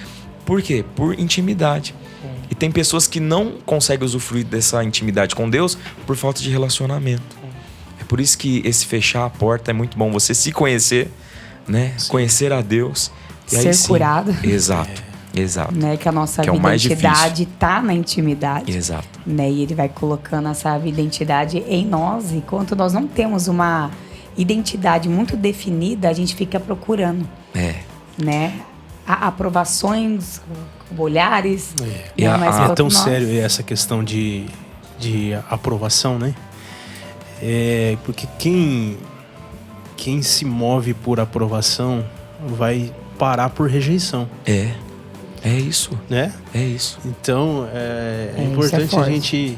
Por quê? Por intimidade. E tem pessoas que não conseguem usufruir dessa intimidade com Deus por falta de relacionamento. É por isso que esse fechar a porta é muito bom. Você se conhecer, né? Sim. Conhecer a Deus. E ser aí, curado. Exato. Exato. Né? Que a nossa identidade tá na intimidade. Exato. Né? E ele vai colocando essa identidade em nós. E enquanto nós não temos uma identidade muito definida, a gente fica procurando. Né? Aprovações, olhares. É tão sério essa questão de aprovação, né? Porque quem se move por aprovação vai parar por rejeição. É isso. Né? É isso. Então, é importante a gente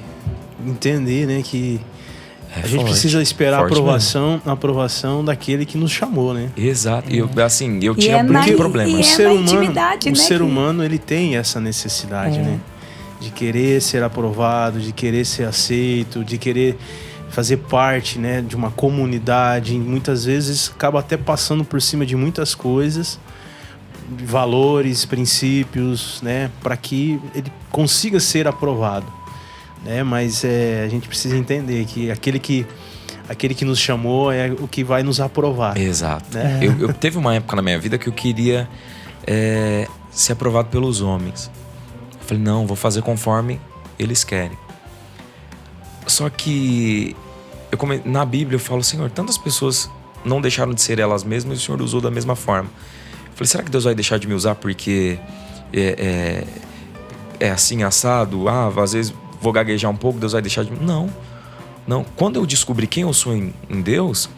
entender, né, que a gente precisa esperar a aprovação daquele que nos chamou, né? Exato. Eu tinha muito problema. O ser humano, ele tem essa necessidade, né? De querer ser aprovado, de querer ser aceito, de querer fazer parte, né, de uma comunidade. Muitas vezes acaba até passando por cima de muitas coisas, valores, princípios, né, para que ele consiga ser aprovado, né? Mas a gente precisa entender que aquele que nos chamou é o que vai nos aprovar. Exato. Né? Eu teve uma época na minha vida que eu queria ser aprovado pelos homens. Eu falei, não, vou fazer conforme eles querem. Só que na Bíblia eu falo, Senhor, tantas pessoas não deixaram de ser elas mesmas e o Senhor usou da mesma forma. Eu falei, será que Deus vai deixar de me usar porque é assim, assado? Às vezes vou gaguejar um pouco, Deus vai deixar de... Não. Quando eu descobri quem eu sou em Deus,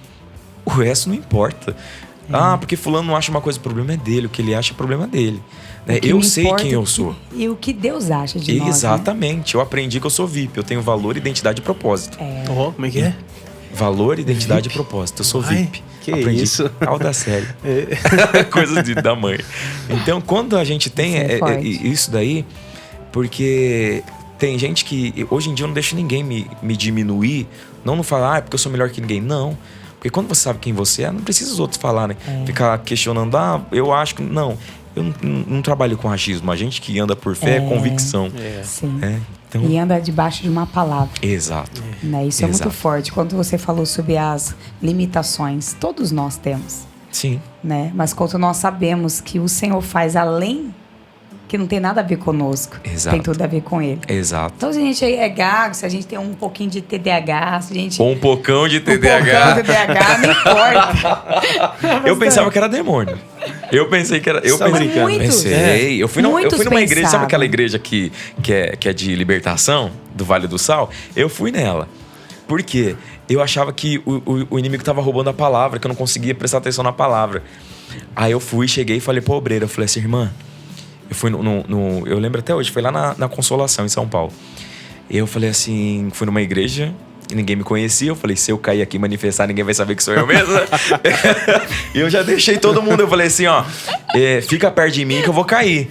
o resto não importa. Porque fulano não acha uma coisa, o problema é dele. O que ele acha, o problema é dele. Eu sei quem eu sou. E o que Deus acha de nós. Exatamente. Né? Eu aprendi que eu sou VIP. Eu tenho valor, identidade e propósito. Como é que é? Valor, identidade e propósito. Eu sou VIP. Que aprendi isso? Da série. Coisas da mãe. Então, quando a gente tem isso daí... Porque tem gente que... Hoje em dia eu não deixo ninguém me diminuir. Não falar, porque eu sou melhor que ninguém. Não. Porque quando você sabe quem você é, não precisa os outros falarem. Ficar questionando, eu acho que... Não. Eu não trabalho com achismo. A gente que anda por fé é convicção. Sim. Então... E anda debaixo de uma palavra. Exato. Né? Isso é muito forte. Quando você falou sobre as limitações, todos nós temos. Sim. Né? Mas quando nós sabemos que o Senhor faz além, que não tem nada a ver conosco. Exato. Tem tudo a ver com Ele. Exato. Então, se a gente é gago, se a gente tem um pouquinho de TDAH, se a gente... Ou um pocão de TDAH. Não importa. Eu pensava que era demônio. Eu pensei que era... Pensei. Eu fui numa igreja, sabe aquela igreja que é de libertação, do Vale do Sal? Eu fui nela. Por quê? Eu achava que o inimigo estava roubando a palavra, que eu não conseguia prestar atenção na palavra. Aí eu cheguei e falei pra obreira, eu falei assim, irmã... Eu fui eu lembro até hoje, foi lá na Consolação, em São Paulo. Eu falei assim, fui numa igreja e ninguém me conhecia. Eu falei, se eu cair aqui e manifestar, ninguém vai saber que sou eu mesmo. E eu já deixei todo mundo. Eu falei assim, fica perto de mim que eu vou cair.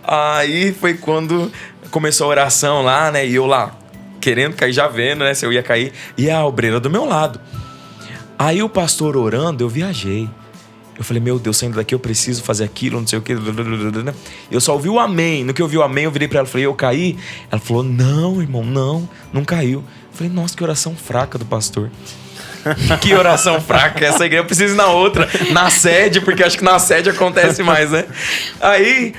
Aí foi quando começou a oração lá, né? E eu lá, querendo cair, já vendo, né? Se eu ia cair. E a obreira do meu lado. Aí o pastor orando, eu viajei. Eu falei, meu Deus, saindo daqui eu preciso fazer aquilo, não sei o que. Eu só ouvi o amém. No que eu ouvi o amém, eu virei pra ela e falei, eu caí? Ela falou, não, irmão, não caiu. Eu falei, nossa, que oração fraca do pastor. Que oração fraca. Essa igreja precisa ir na outra, na sede, porque acho que na sede acontece mais, né? Aí,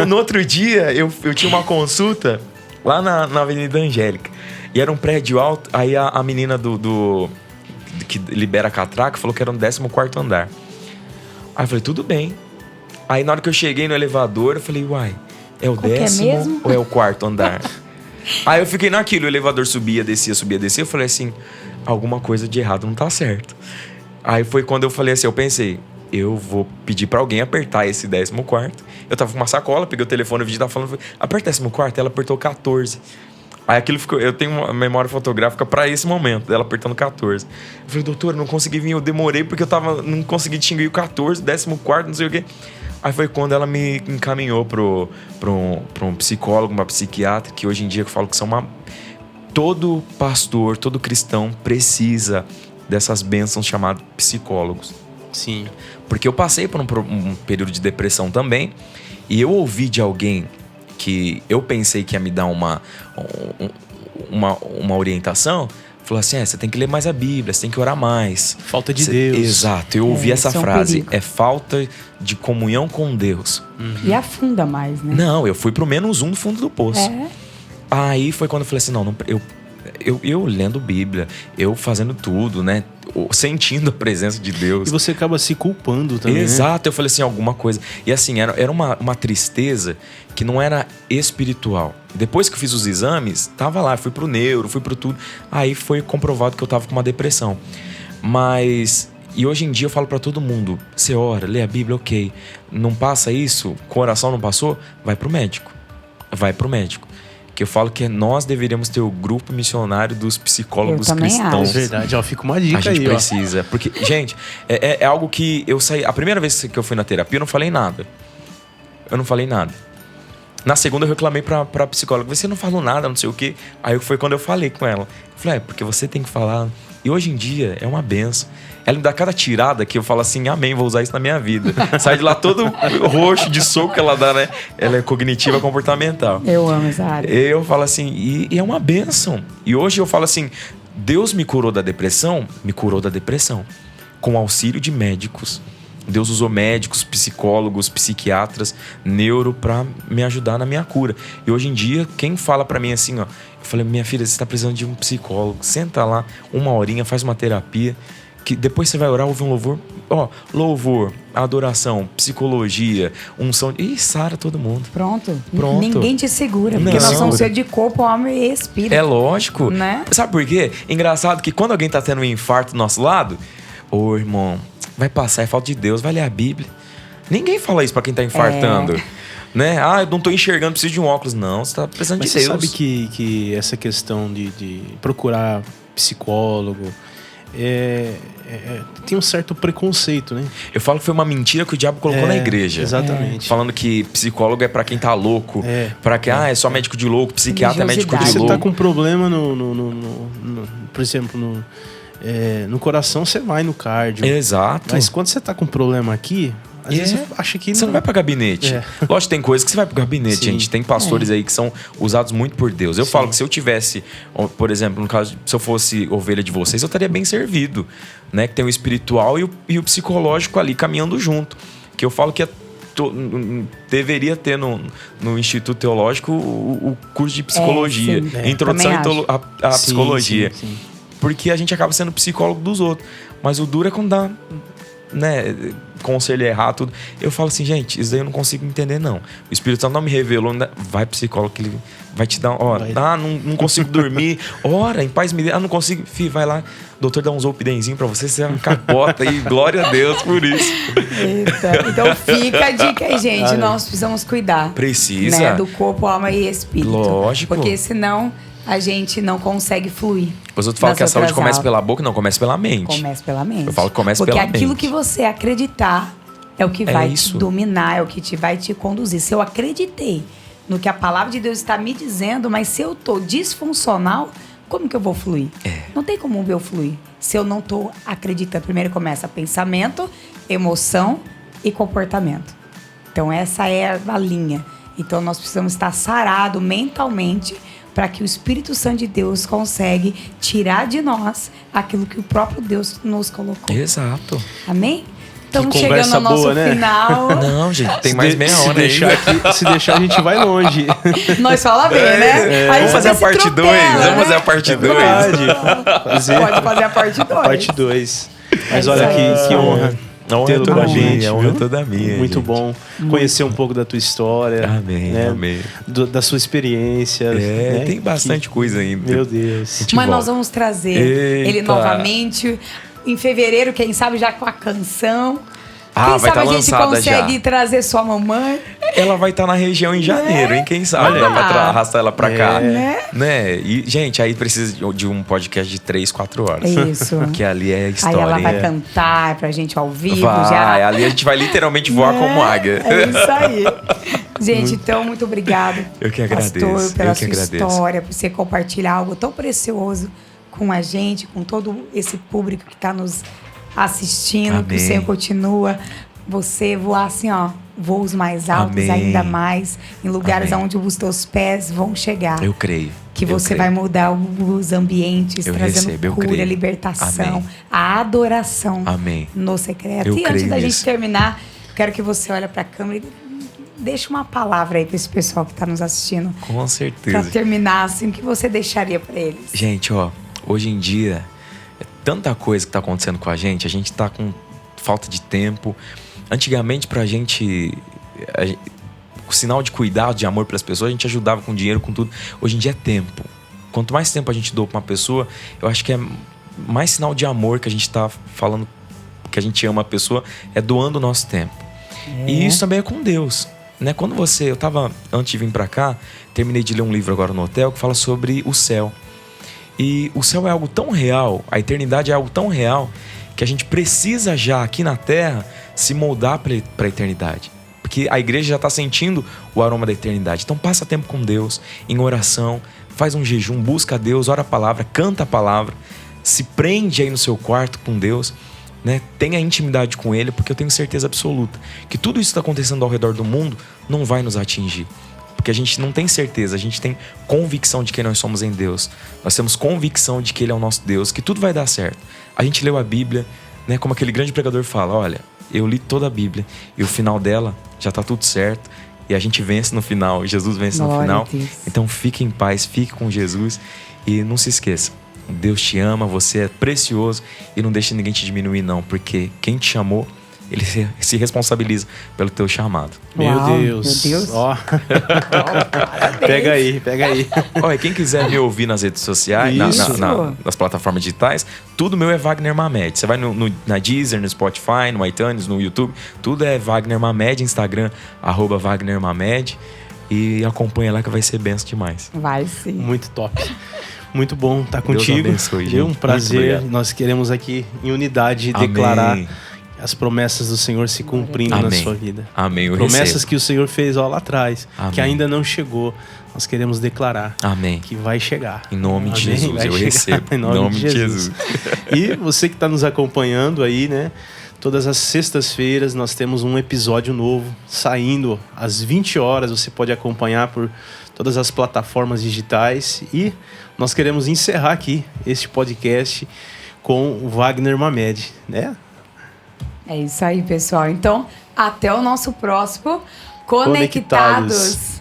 no outro dia, eu tinha uma consulta lá na Avenida Angélica. E era um prédio alto, aí a menina que libera a catraca falou que era no 14º andar. Aí eu falei, tudo bem. Aí na hora que eu cheguei no elevador, eu falei, uai, é o 10º ou é o 4º andar? Aí eu fiquei naquilo, o elevador subia, descia. Eu falei assim, alguma coisa de errado não tá certo. Aí foi quando eu falei assim, eu pensei, eu vou pedir pra alguém apertar esse 14º. Eu tava com uma sacola, peguei o telefone, o vídeo tava falando, aperta 14º, ela apertou 14. Aí aquilo ficou, eu tenho uma memória fotográfica pra esse momento, dela apertando 14. Eu falei, doutor, não consegui vir, eu demorei porque não consegui distinguir o 14, 14º, não sei o quê. Aí foi quando ela me encaminhou pra um psicólogo, uma psiquiatra, que hoje em dia eu falo que todo pastor, todo cristão precisa dessas bênçãos chamadas psicólogos. Sim. Porque eu passei por um período de depressão também, e eu ouvi de alguém que eu pensei que ia me dar uma orientação, falou assim, você tem que ler mais a Bíblia, você tem que orar mais. Falta de Deus. Exato, eu ouvi essa frase, perigo. é falta de comunhão com Deus. E afunda mais, né? Não, eu fui pro -1 no fundo do poço. É. Aí foi quando eu falei assim, não eu lendo Bíblia, eu fazendo tudo, né? Sentindo a presença de Deus. E você acaba se culpando também. Exato, eu falei assim, alguma coisa. E assim, era uma tristeza que não era espiritual. Depois que eu fiz os exames, tava lá, fui pro neuro, fui pro tudo. Aí foi comprovado que eu tava com uma depressão. E hoje em dia eu falo pra todo mundo, você ora, lê a Bíblia, ok. Não passa isso, o coração não passou, vai pro médico. Que eu falo que nós deveríamos ter o grupo missionário dos psicólogos cristãos. É verdade, ó, fica uma dica aí, A gente precisa. Porque, gente, é algo que eu saí... A primeira vez que eu fui na terapia, eu não falei nada. Na segunda eu reclamei pra psicóloga. Você não falou nada, não sei o quê. Aí foi quando eu falei com ela. Eu falei, porque você tem que falar. E hoje em dia é uma benção. Ela me dá cada tirada que eu falo assim, amém, vou usar isso na minha vida. Sai de lá todo roxo de soco que ela dá, né? Ela é cognitiva comportamental. Eu amo essa área. Eu falo assim, e é uma bênção. E hoje eu falo assim, Deus me curou da depressão, com auxílio de médicos. Deus usou médicos, psicólogos, psiquiatras, neuro pra me ajudar na minha cura. E hoje em dia, quem fala pra mim assim, ó, eu falei, minha filha, você tá precisando de um psicólogo, senta lá, 1 horinha, faz uma terapia, que depois você vai orar, ouvir um louvor, louvor, adoração, psicologia, unção, e sara todo mundo. Pronto. Ninguém te segura, porque nós somos ser de corpo, alma e espírito. É lógico. Né? Sabe por quê? Engraçado que quando alguém tá tendo um infarto do nosso lado, irmão, vai passar, é falta de Deus, vai ler a Bíblia. Ninguém fala isso pra quem tá infartando. Né? Eu não tô enxergando, preciso de um óculos. Não, você tá precisando de Deus. Mas você sabe que essa questão de procurar psicólogo tem um certo preconceito, né? Eu falo que foi uma mentira que o diabo colocou na igreja. Exatamente. Falando que psicólogo é pra quem tá louco. Pra que, é só médico de louco, psiquiatra é médico de você louco. Você tá com problema por exemplo, no coração, você vai no cardio. Exato. Mas quando você tá com problema aqui, às vezes você acha que você não vai pra gabinete. Lógico, tem coisas que você vai pro gabinete, Sim. gente. Tem pastores aí que são usados muito por Deus. Eu falo que se eu tivesse, por exemplo, no caso, se eu fosse ovelha de vocês, eu estaria bem servido, né? Que tem o espiritual e o psicológico ali caminhando junto. Que eu falo que deveria ter no Instituto Teológico o curso de psicologia. Introdução à psicologia. Sim. Porque a gente acaba sendo psicólogo dos outros. Mas o duro é quando dá, né, conselho errado, tudo. Eu falo assim, gente, isso daí eu não consigo entender, não. O Espírito Santo não me revelou, vai pro psicólogo que ele vai te dar, não consigo dormir, ora, em paz me dê, não consigo, vai lá, o doutor dá uns opidenzinho pra você capota e glória a Deus por isso. Eita. Então fica a dica aí, gente, nós precisamos cuidar. Precisa. Né, do corpo, alma e espírito. Lógico. Porque senão a gente não consegue fluir. Depois eu falo que a saúde começa pela boca, não, começa pela mente. Começa pela mente. Eu falo que começa pela mente. Porque aquilo que você acreditar é o que vai te dominar, é o que vai te conduzir. Se eu acreditei no que a palavra de Deus está me dizendo, mas se eu tô disfuncional, como que eu vou fluir? Não tem como eu fluir. Se eu não tô acreditando, primeiro começa pensamento, emoção e comportamento. Então essa é a linha. Então nós precisamos estar sarado mentalmente para que o Espírito Santo de Deus consegue tirar de nós aquilo que o próprio Deus nos colocou. Exato. Amém? Estamos chegando ao nosso final. Não, gente, tem mais meia hora aí. Se deixar, a gente vai longe. Nós fala bem, né? Vamos fazer a parte 2. Vamos fazer a parte 2. Pode fazer a parte 2. Parte 2. Mas olha que honra. Não é toda minha, é honra toda minha. Muito gente. Bom conhecer um pouco da tua história. Amém, né? Amém. Da sua experiência. Né? Tem bastante coisa ainda. Meu Deus. Mas nós vamos trazer ele novamente em fevereiro, quem sabe já com a canção. Quem sabe a gente consegue trazer sua mamãe. Ela vai estar na região em janeiro, hein? Quem sabe dá pra arrastar ela pra cá. Né? E, gente, aí precisa de um podcast de 3-4 horas. Isso. Porque ali é história. Aí ela vai cantar pra gente ao vivo. Ali a gente vai literalmente voar como águia. É isso aí. Gente, então, muito obrigado. Eu que agradeço. Pastor, pela sua história, por você compartilhar algo tão precioso com a gente, com todo esse público que está nos assistindo. Amém. Que o Senhor continua você voar assim, voos mais altos. Amém. Ainda mais, em lugares onde os teus pés vão chegar. Eu creio. Que você vai mudar os ambientes, trazendo cura, libertação, a adoração no secreto. E antes da gente terminar, quero que você olhe para a câmera e deixe uma palavra aí para esse pessoal que está nos assistindo. Com certeza. Para terminar, assim, o que você deixaria para eles? Gente, hoje em dia, é tanta coisa que está acontecendo com a gente está com falta de tempo. Antigamente, pra gente, o sinal de cuidado, de amor pelas pessoas, a gente ajudava com dinheiro, com tudo. Hoje em dia é tempo. Quanto mais tempo a gente doa pra uma pessoa, eu acho que é mais sinal de amor que a gente tá falando, que a gente ama a pessoa, é doando o nosso tempo. E isso também é com Deus, né? Quando eu tava, antes de vir pra cá, terminei de ler um livro agora no hotel que fala sobre o céu. E o céu é algo tão real, a eternidade é algo tão real, que a gente precisa já aqui na Terra se moldar para a eternidade. Porque a igreja já está sentindo o aroma da eternidade. Então passa tempo com Deus, em oração, faz um jejum, busca a Deus, ora a palavra, canta a palavra, se prende aí no seu quarto com Deus, né? Tenha intimidade com Ele, porque eu tenho certeza absoluta que tudo isso que está acontecendo ao redor do mundo não vai nos atingir. Porque a gente não tem certeza, a gente tem convicção de que nós somos em Deus. Nós temos convicção de que Ele é o nosso Deus, que tudo vai dar certo. A gente leu a Bíblia, né, como aquele grande pregador fala, olha, eu li toda a Bíblia e o final dela já está tudo certo. E a gente vence no final, Jesus vence no final. Então fique em paz, fique com Jesus e não se esqueça. Deus te ama, você é precioso e não deixe ninguém te diminuir não, porque quem te chamou, Ele se responsabiliza pelo teu chamado. Meu Deus. Pega aí. Olha, quem quiser me ouvir nas redes sociais, nas plataformas digitais, tudo meu é Wagner Mamed. Você vai na Deezer, no Spotify, no iTunes, no YouTube, tudo é Wagner Mamed, Instagram, @Wagner Mamed. E acompanha lá que vai ser benção demais. Vai sim. Muito top. Muito bom estar contigo. Deus abençoe, gente. Um prazer. Nós queremos aqui em unidade declarar as promessas do Senhor se cumprindo na sua vida. Amém. Promessas que o Senhor fez lá atrás, que ainda não chegou. Nós queremos declarar que vai chegar. Em nome de Jesus, eu recebo. Em nome de Jesus. E você que está nos acompanhando aí, né? Todas as sextas-feiras nós temos um episódio novo saindo às 20 horas. Você pode acompanhar por todas as plataformas digitais. E nós queremos encerrar aqui este podcast com o Wagner Mamed, né? É isso aí, pessoal. Então, até o nosso próximo Conectados.